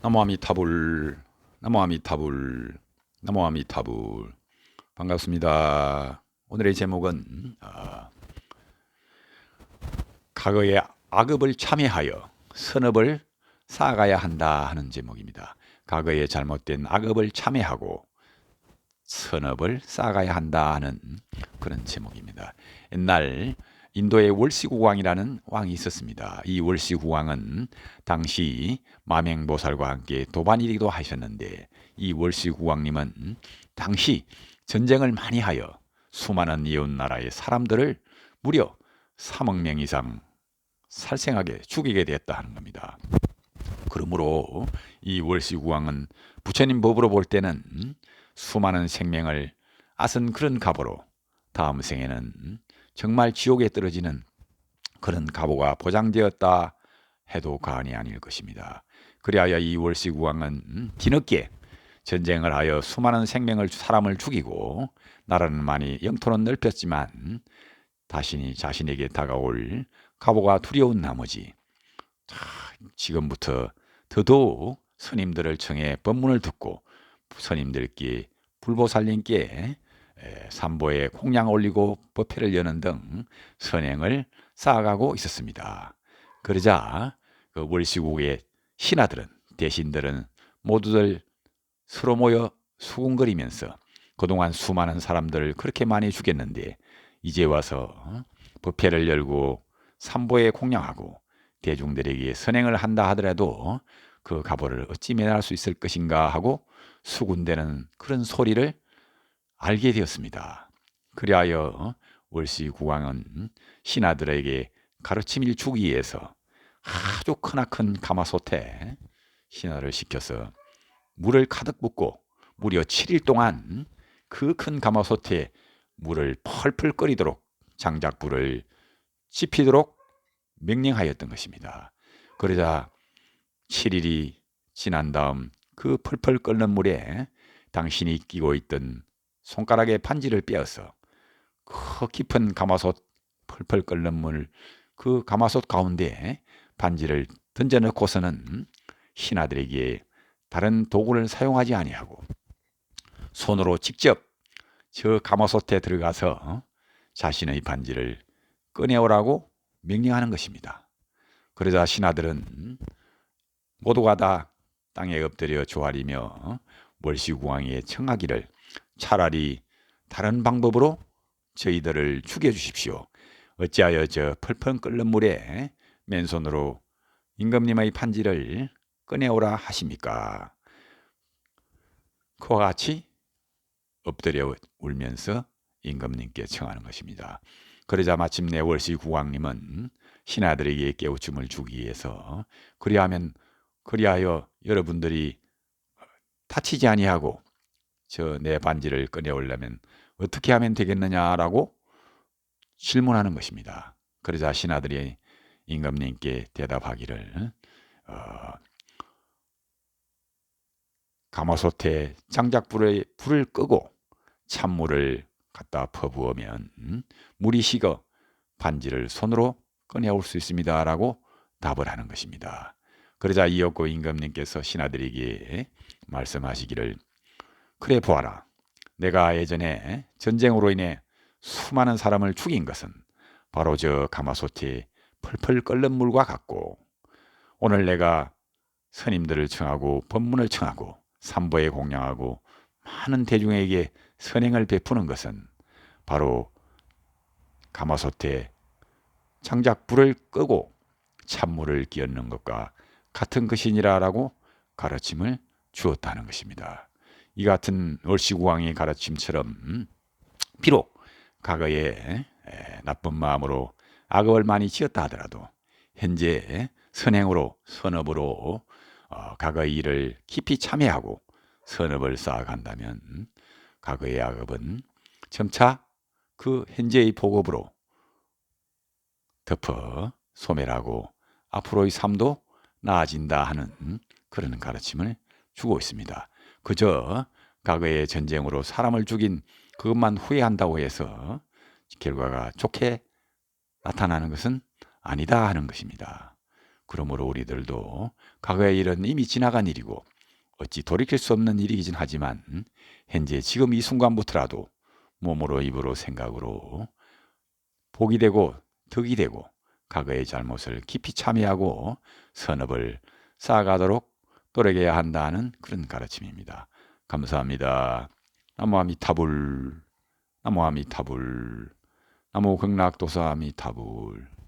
나무아미타불, 나무아미타불, 나무아미타불. 반갑습니다. 오늘의 제목은 과거의 악업을 참회하여 선업을 쌓아가야 한다 하는 제목입니다. 과거의 잘못된 악업을 참회하고 선업을 쌓아가야 한다 하는 그런 제목입니다. 옛날 인도의 월시구왕이라는 왕이 있었습니다. 이 월시구왕은 당시 마명보살과 함께 도반이기도 하셨는데, 이 월시구왕님은 당시 전쟁을 많이 하여 수많은 이웃나라의 사람들을 무려 3억 명 이상 살생하게 죽이게 되었다 하는 겁니다. 그러므로 이 월시구왕은 부처님 법으로 볼 때는 수많은 생명을 앗은 그런 갑으로 다음 생에는 정말 지옥에 떨어지는 그런 갑오가 보장되었다 해도 과언이 아닐 것입니다. 그리하여 이 월시구왕은 뒤늦게 전쟁을 하여 수많은 사람을 죽이고 나라는 많이 영토는 넓혔지만 자신에게 다가올 갑오가 두려운 나머지 지금부터 더더욱 스님들을 청해 법문을 듣고 스님들께 불보살님께 삼보에 공양 올리고 법회를 여는 등 선행을 쌓아가고 있었습니다. 그러자 그 월시국의 신하들은, 대신들은 모두들 서로 모여 수군거리면서 그동안 수많은 사람들을 그렇게 많이 죽였는데 이제 와서 법회를 열고 삼보에 공양하고 대중들에게 선행을 한다 하더라도 그 갑오를 어찌 면할 수 있을 것인가 하고 수군대는 그런 소리를 알게 되었습니다. 그리하여 월시구왕은 신하들에게 가르침을 주기 위해서 아주 크나큰 가마솥에 신하를 시켜서 물을 가득 붓고 무려 7일 동안 그 큰 가마솥에 물을 펄펄 끓이도록 장작불을 지피도록 명령하였던 것입니다. 그러자 7일이 지난 다음 그 펄펄 끓는 물에 당신이 끼고 있던 손가락의 반지를 빼어서 그 깊은 가마솥 펄펄 끓는 물 그 가마솥 가운데 반지를 던져넣고서는 신하들에게 다른 도구를 사용하지 아니하고 손으로 직접 저 가마솥에 들어가서 자신의 반지를 꺼내오라고 명령하는 것입니다. 그러자 신하들은 모두가 다 땅에 엎드려 조아리며 월시구왕에 청하기를 차라리 다른 방법으로 저희들을 죽여주십시오. 어찌하여 저 펄펄 끓는 물에 맨손으로 임금님의 반지를 꺼내오라 하십니까? 그와 같이 엎드려 울면서 임금님께 청하는 것입니다. 그러자 마침내 월시구왕님은 신하들에게 깨우침을 주기 위해서 그리하여 여러분들이 다치지 아니하고 저 내 반지를 꺼내오려면 어떻게 하면 되겠느냐라고 질문하는 것입니다. 그러자 신하들이 임금님께 대답하기를 가마솥에 장작불을 끄고 찬물을 갖다 퍼부으면 물이 식어 반지를 손으로 꺼내올 수 있습니다라고 답을 하는 것입니다. 그러자 이윽고 임금님께서 신하들에게 말씀하시기를 그래 보아라. 내가 예전에 전쟁으로 인해 수많은 사람을 죽인 것은 바로 저 가마솥에 펄펄 끓는 물과 같고 오늘 내가 스님들을 청하고 법문을 청하고 삼보에 공양하고 많은 대중에게 선행을 베푸는 것은 바로 가마솥에 장작불을 끄고 찬물을 끼얹는 것과 같은 것이니라라고 가르침을 주었다는 것입니다. 이 같은 월시구왕의 가르침처럼 비록 과거에 나쁜 마음으로 악업을 많이 지었다 하더라도 현재 선행으로 선업으로 과거의 일을 깊이 참회하고 선업을 쌓아간다면 과거의 악업은 점차 그 현재의 복업으로 덮어 소멸하고 앞으로의 삶도 나아진다 하는 그런 가르침을 주고 있습니다. 그저 과거의 전쟁으로 사람을 죽인 그것만 후회한다고 해서 결과가 좋게 나타나는 것은 아니다 하는 것입니다. 그러므로 우리들도 과거의 일은 이미 지나간 일이고 어찌 돌이킬 수 없는 일이긴 하지만 현재 지금 이 순간부터라도 몸으로 입으로 생각으로 복이 되고 덕이 되고 과거의 잘못을 깊이 참여하고 선업을 쌓아가도록 노력해야 한다는 그런 가르침입니다. 감사합니다. 나무 아미타불, 나무 아미타불, 나무 극락도사 아미타불.